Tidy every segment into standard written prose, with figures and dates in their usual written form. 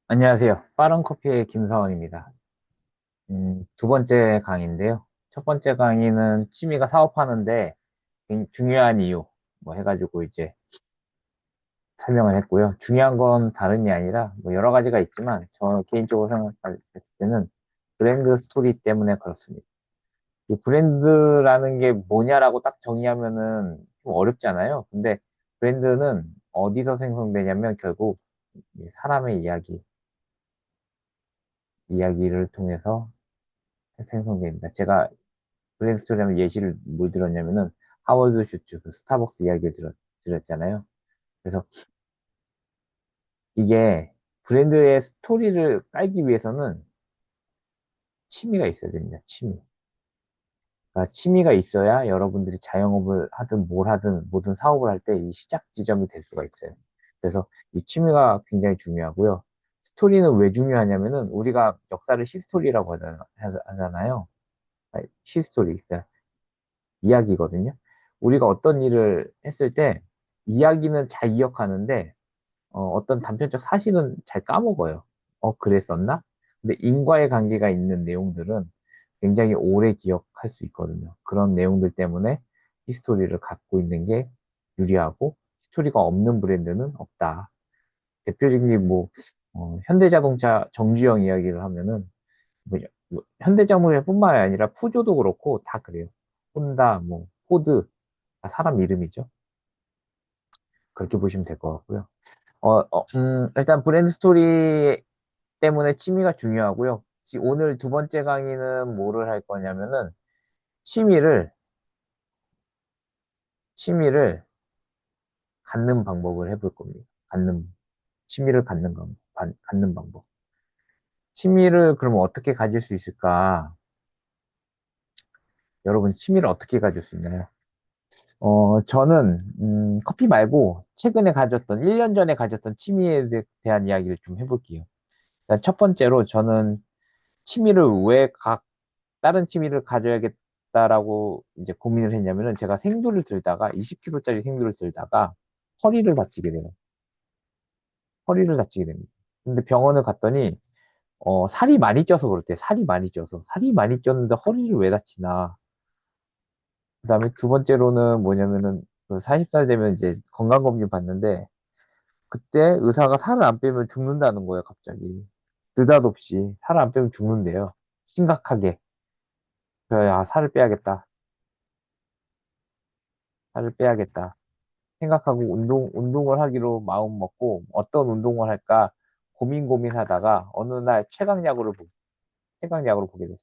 안녕하세요. 빠른 커피의 김사원입니다. 두 번째 강의인데요. 첫 번째 강의는 취미가 사업하는데 굉장히 중요한 이유 뭐 해가지고 이제 설명을 했고요. 중요한 건 다름이 아니라 뭐 여러 가지가 있지만 저 개인적으로 생각했을 때는 브랜드 스토리 때문에 그렇습니다. 이 브랜드라는 게 뭐냐라고 딱 정의하면은 좀 어렵잖아요. 근데 브랜드는 어디서 생성되냐면 결국 이 사람의 이야기를 통해서 생성됩니다. 제가 브랜드 스토리라면 예시를 뭘 들었냐면은 하워드 슈츠 그 스타벅스 이야기를 드렸잖아요. 그래서 이게 브랜드의 스토리를 깔기 위해서는 취미가 있어야 됩니다. 취미. 그러니까 취미가 있어야 여러분들이 자영업을 하든 뭘 하든 모든 사업을 할 때 이 시작 지점이 될 수가 있어요. 그래서 이 취미가 굉장히 중요하고요. 스토리는 왜 중요하냐면은 우리가 역사를 시스토리라고 하잖아요. 아니, 시스토리. 그러니까 이야기거든요. 우리가 어떤 일을 했을 때 이야기는 잘 기억하는데 어떤 단편적 사실은 잘 까먹어요. 그랬었나? 근데 인과의 관계가 있는 내용들은 굉장히 오래 기억할 수 있거든요. 그런 내용들 때문에 히스토리를 갖고 있는 게 유리하고 히스토리가 없는 브랜드는 없다. 대표적인 게 뭐 현대자동차 정주영 이야기를 하면은 뭐 현대자동차뿐만 아니라 푸조도 그렇고 다 그래요. 혼다, 뭐 포드 다 사람 이름이죠. 그렇게 보시면 될 것 같고요. 일단 브랜드 스토리 때문에 취미가 중요하고요. 오늘 두 번째 강의는 뭐를 할 거냐면은 취미를, 취미를 갖는 방법을 해볼 겁니다. 취미를 갖는 방법. 취미를 그러면 어떻게 가질 수 있을까? 여러분, 취미를 어떻게 가질 수 있나요? 저는, 커피 말고 최근에 가졌던, 1년 전에 가졌던 취미에 대한 이야기를 좀 해볼게요. 일단 첫 번째로 저는 취미를 왜 다른 취미를 가져야겠다라고 이제 고민을 했냐면은 제가 생두를 들다가 20kg짜리 생두를 들다가 허리를 다치게 돼요. 허리를 다치게 됩니다. 근데 병원을 갔더니 살이 많이 쪄서 그렇대. 살이 많이 쪄서. 살이 많이 쪘는데 허리를 왜 다치나. 그다음에 두 번째로는 뭐냐면은 그 40살 되면 이제 건강검진 받는데 그때 의사가 살을 안 빼면 죽는다는 거예요, 갑자기. 느닷없이 살을 안 빼면 죽는데요. 심각하게. 그래서 야, 살을 빼야겠다. 살을 빼야겠다. 생각하고 운동을 하기로 마음 먹고 어떤 운동을 할까 고민하다가 어느 날 최강야구를 보게 됐어요.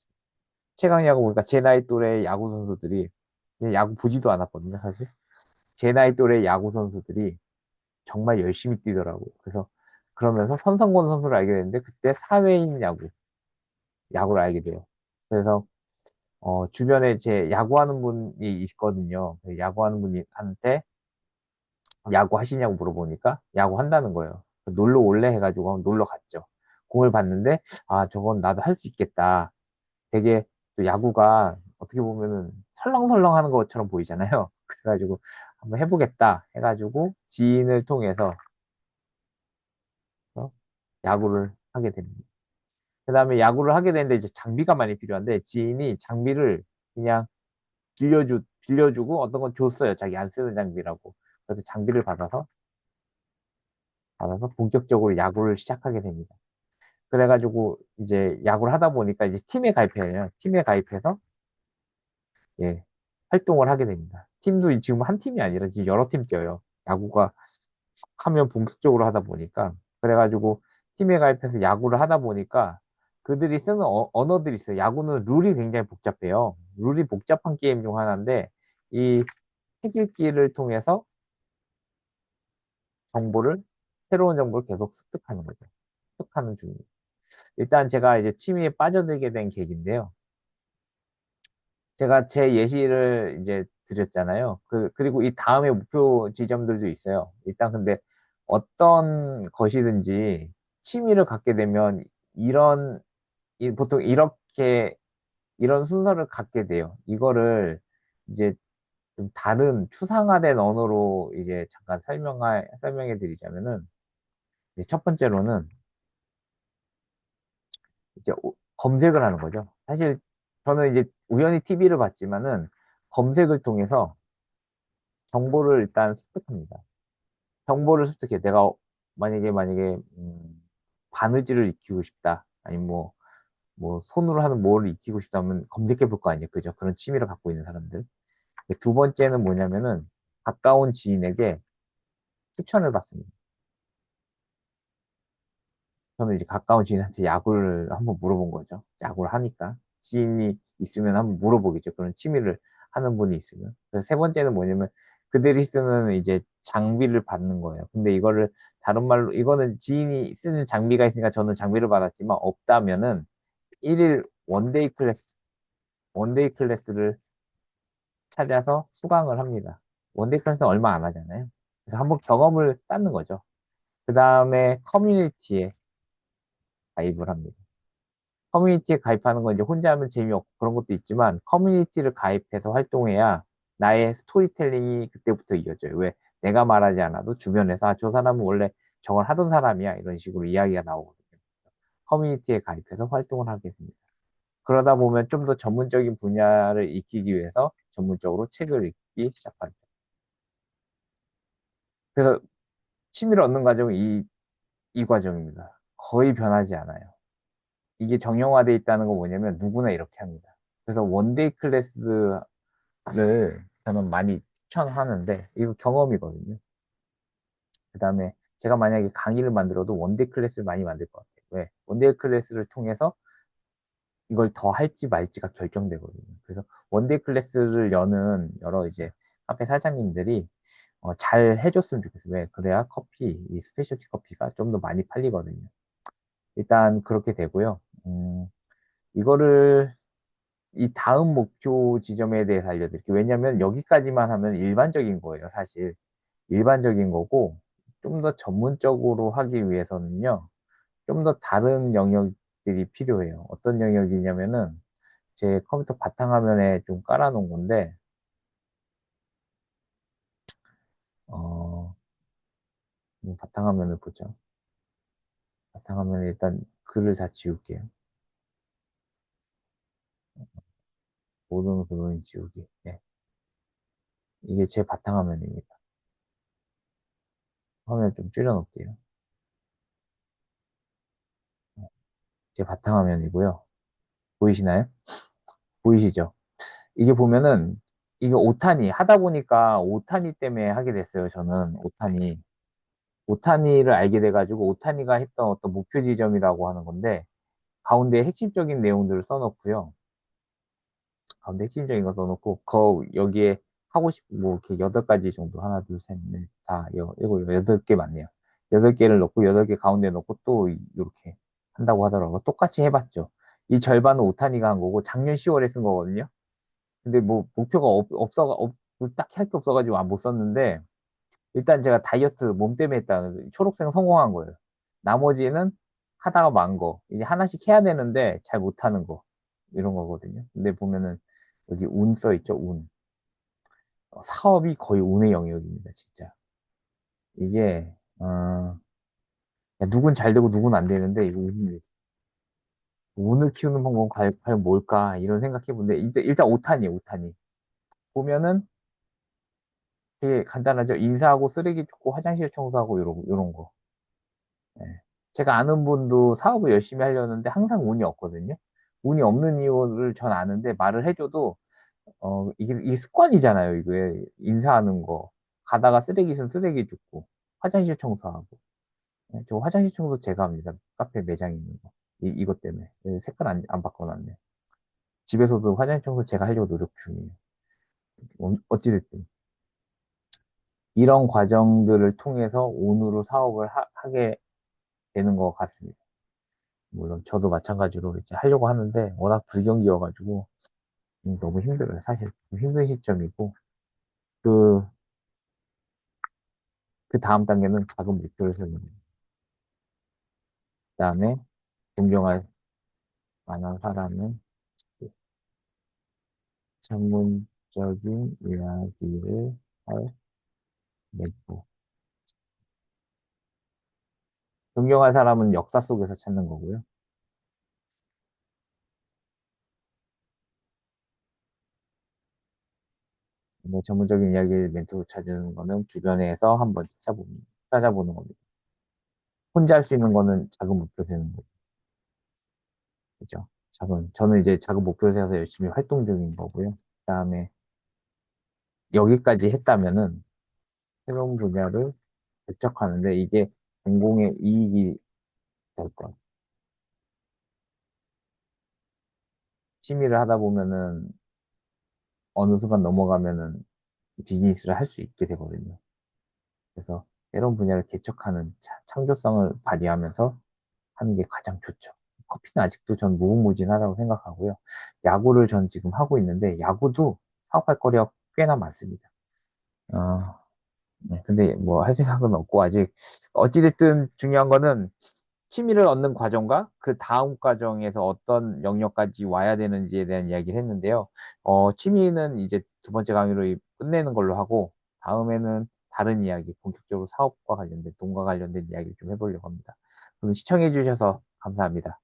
최강야구 보니까 제 나이 또래 야구 선수들이 그냥 야구 보지도 않았거든요, 사실. 제 나이 또래 야구 선수들이 정말 열심히 뛰더라고요. 그래서 그러면서 선성권 선수를 알게 됐는데 그때 사회인 야구를 알게 돼요. 그래서 주변에 제 야구하는 분이 있거든요. 그 야구하는 분이 한테 야구 하시냐고 물어보니까 야구 한다는 거예요. 놀러 올래 해가지고 놀러 갔죠. 공을 봤는데 아 저건 나도 할 수 있겠다. 되게 또 야구가 어떻게 보면은 설렁설렁 하는 것처럼 보이잖아요. 그래가지고 한번 해보겠다 해가지고 지인을 통해서 어, 야구를 하게 됩니다. 그 다음에 야구를 하게 되는데 이제 장비가 많이 필요한데 지인이 장비를 그냥 빌려주고 어떤 건 줬어요. 자기 안 쓰는 장비라고. 그래서 장비를 받아서 본격적으로 야구를 시작하게 됩니다. 그래가지고 이제 야구를 하다 보니까 이제 팀에 가입해요. 팀에 가입해서 예, 활동을 하게 됩니다. 팀도 지금 한 팀이 아니라 지금 여러 팀 뛰어요. 야구가 하면 본격적으로 하다 보니까 그래가지고 팀에 가입해서 야구를 하다 보니까 그들이 쓰는 언어들이 있어요. 야구는 룰이 굉장히 복잡해요. 룰이 복잡한 게임 중 하나인데 이 책 읽기를 통해서 정보를 새로운 정보를 계속 습득하는 거죠. 습득하는 중입니다. 일단 제가 이제 취미에 빠져들게 된 계기인데요. 제가 제 예시를 이제 드렸잖아요. 그리고 이 다음에 목표 지점들도 있어요. 일단 근데 어떤 것이든지 취미를 갖게 되면 보통 이런 순서를 갖게 돼요. 이거를 이제 좀 다른 추상화된 언어로 이제 잠깐 설명해 드리자면은, 이제 첫 번째로는 이제 검색을 하는 거죠. 사실 저는 이제 우연히 TV를 봤지만은 검색을 통해서 정보를 일단 습득합니다. 정보를 습득해. 내가 만약에 바느질을 익히고 싶다. 아니면 뭐 손으로 하는 뭐를 익히고 싶다면 검색해 볼 거 아니에요. 그죠? 그런 취미를 갖고 있는 사람들. 두 번째는 뭐냐면은 가까운 지인에게 추천을 받습니다. 저는 이제 가까운 지인한테 야구를 한번 물어본 거죠. 야구를 하니까. 지인이 있으면 한번 물어보겠죠. 그런 취미를 하는 분이 있으면. 그래서 세 번째는 뭐냐면 그들이 쓰는 이제 장비를 받는 거예요. 근데 이거를 다른 말로, 이거는 지인이 쓰는 장비가 있으니까 저는 장비를 받았지만 없다면은 일일 원데이 클래스를 찾아서 수강을 합니다. 원데이 클래스는 얼마 안 하잖아요. 그래서 한번 경험을 쌓는 거죠. 그 다음에 커뮤니티에 가입을 합니다. 커뮤니티에 가입하는 건 이제 혼자 하면 재미없고 그런 것도 있지만 커뮤니티를 가입해서 활동해야 나의 스토리텔링이 그때부터 이어져요. 왜? 내가 말하지 않아도 주변에서 아, 저 사람은 원래 저걸 하던 사람이야. 이런 식으로 이야기가 나오거든요. 커뮤니티에 가입해서 활동을 하게 됩니다. 그러다 보면 좀 더 전문적인 분야를 익히기 위해서 전문적으로 책을 읽기 시작하죠. 그래서 취미를 얻는 과정은 이 과정입니다. 거의 변하지 않아요. 이게 정형화돼 있다는 건 뭐냐면 누구나 이렇게 합니다. 그래서 원데이 클래스를 저는 많이 추천하는데 이거 경험이거든요. 그 다음에 제가 만약에 강의를 만들어도 원데이 클래스를 많이 만들 것 같아요. 왜? 원데이 클래스를 통해서 이걸 더 할지 말지가 결정되거든요. 그래서 원데이 클래스를 여는 여러 이제 카페 사장님들이 잘 해줬으면 좋겠어요. 왜? 그래야 이 스페셜티 커피가 좀 더 많이 팔리거든요. 일단 그렇게 되고요. 이거를 이 다음 목표 지점에 대해서 알려드릴게요. 왜냐면 여기까지만 하면 일반적인 거예요, 사실. 일반적인 거고, 좀 더 전문적으로 하기 위해서는요, 좀 더 다른 영역들이 필요해요. 어떤 영역이냐면은, 제 컴퓨터 바탕화면에 좀 깔아놓은 건데, 어, 바탕화면을 보죠. 바탕화면에 일단 글을 다 지울게요. 모든 글은 지우기. 네. 이게 제 바탕화면입니다. 화면 좀 줄여놓을게요. 제 바탕화면이고요. 보이시나요? 보이시죠? 이게 보면은 이게 오타니 하다 보니까 오타니 때문에 하게 됐어요. 저는 오타니를 알게 돼가지고 오타니가 했던 어떤 목표 지점이라고 하는 건데 가운데 핵심적인 내용들을 써놓고요. 가운데 핵심적인 거 써놓고 여기에 하고 싶은 뭐 이렇게 8가지 정도 하나 둘셋넷다 일곱 여덟 개 맞네요. 8개를 넣고 8개 가운데 넣고 또 이렇게 한다고 하더라고요. 똑같이 해봤죠. 이 절반은 오타니가 한 거고 작년 10월에 쓴 거거든요. 근데 뭐 목표가 뭐 딱히 할 게 없어가지고 못 썼는데 일단 제가 다이어트 몸 때문에 했다는 초록색 성공한 거예요. 나머지는 하다가 만 거. 이제 하나씩 해야 되는데 잘 못하는 거. 이런 거거든요. 근데 보면은 여기 운 써 있죠, 운. 사업이 거의 운의 영역입니다, 진짜. 이게, 야, 누군 잘 되고 누군 안 되는데, 이거 운을 키우는 방법은 과연 뭘까? 이런 생각해 보는데, 일단 오탄이에요, 오탄이. 보면은 되게 간단하죠. 인사하고 쓰레기 줍고 화장실 청소하고 요런 거. 예. 제가 아는 분도 사업을 열심히 하려는데 항상 운이 없거든요. 운이 없는 이유를 전 아는데 말을 해줘도 이게 습관이잖아요. 이게 인사하는 거. 가다가 쓰레기 있으면 쓰레기 줍고 화장실 청소하고. 예, 저 화장실 청소 제가 합니다. 카페 매장에 있는 거. 이것 때문에. 예, 색깔 안 바꿔놨네. 집에서도 화장실 청소 제가 하려고 노력 중이에요. 어찌됐든. 이런 과정들을 통해서 운으로 사업을 하게 되는 것 같습니다. 물론 저도 마찬가지로 이제 하려고 하는데 워낙 불경기여가지고 너무 힘들어요. 사실 좀 힘든 시점이고 그, 그 다음 단계는 작은 목표를 세우는 거예요. 그다음에 존경할 만한 사람은 전문적인 이야기를 할 멘토. 존경할 사람은 역사 속에서 찾는 거고요. 뭐 전문적인 이야기 멘토를 찾는 거는 주변에서 한번 찾아보는 겁니다. 혼자 할 수 있는 거는 작은 목표 세우는 거죠. 그죠? 저는 이제 작은 목표를 세워서 열심히 활동 중인 거고요. 그다음에 여기까지 했다면은 새로운 분야를 개척하는데 이게 공공의 이익이 될 것. 취미를 하다 보면은 어느 순간 넘어가면은 비즈니스를 할 수 있게 되거든요. 그래서 새로운 분야를 개척하는 창조성을 발휘하면서 하는 게 가장 좋죠. 커피는 아직도 전 무궁무진하다고 생각하고요. 야구를 전 지금 하고 있는데 야구도 사업할 거리가 꽤나 많습니다. 아, 네. 근데 뭐 할 생각은 없고 아직 어찌됐든 중요한 거는 취미를 얻는 과정과 그 다음 과정에서 어떤 영역까지 와야 되는지에 대한 이야기를 했는데요. 취미는 이제 두 번째 강의로 끝내는 걸로 하고 다음에는 다른 이야기, 본격적으로 사업과 관련된 돈과 관련된 이야기를 좀 해보려고 합니다. 그럼 시청해 주셔서 감사합니다.